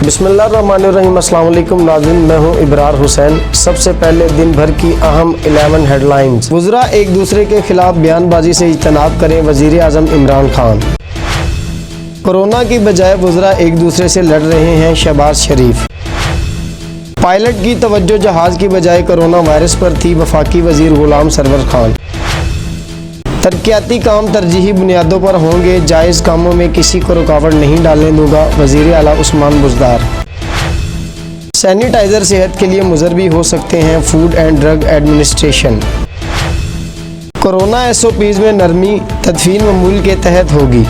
बिस्मिल्लाहिर्रहमानिर्रहीम। अस्सलाम वालेकुम नाज़रीन, मैं हूं इब्रार हुसैन। सबसे पहले दिन भर की अहम 11 हेडलाइंस। वज़रा एक दूसरे के खिलाफ बयानबाजी से इज्तनाब करें, वज़ीर आज़म इमरान खान। कोरोना की बजाय वज़रा एक दूसरे से लड़ रहे हैं, शहबाज शरीफ। पायलट की तवज्जो जहाज़ की बजाय कोरोना वायरस पर थी, वफाकी वज़ीर गुलाम सरवर खान। तरक्याती काम तरजीही बुनियादों पर होंगे, जायज़ कामों में किसी को रुकावट नहीं डालने दूंगा, वज़ीर आला उस्मान बुज़दार। सैनिटाइज़र सेहत के लिए मुज़र भी हो सकते हैं, food and drug administration. Corona SOPs में नरमी तदफीन ममूल के तहत होगी।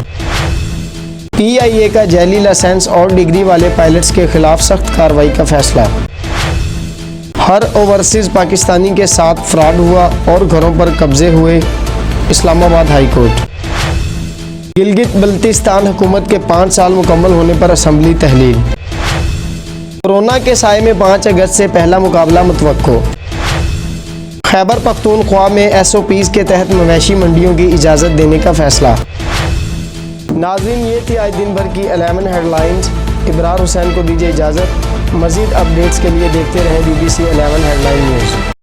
PIA का जैली लाइसेंस और डिग्री वाले पायलट्स के खिलाफ सख्त कार्रवाई का फैसला। हर ओवरसीज़ पाकिस्तानी के साथ फ्रॉड हुआ और घरों पर कब्जे हुए, इस्लामाबाद हाई कोर्ट। गिलगित बल्तिस्तान हुकूमत के 5 साल मुकम्मल होने पर असम्बली तहलील। कोरोना के साए में 5 अगस्त से पहला मुकाबला मुतवक्को। खैबर पख्तूनख्वा में SOPs के तहत मवेशी मंडियों की इजाज़त देने का फैसला। नाज़रीन, ये थी आज दिन भर की 11 हेडलाइंस। इब्रार हुसैन को दीजिए इजाज़त। मज़ीद अपडेट्स के लिए देखते रहें BBC 11 हेडलाइन न्यूज़।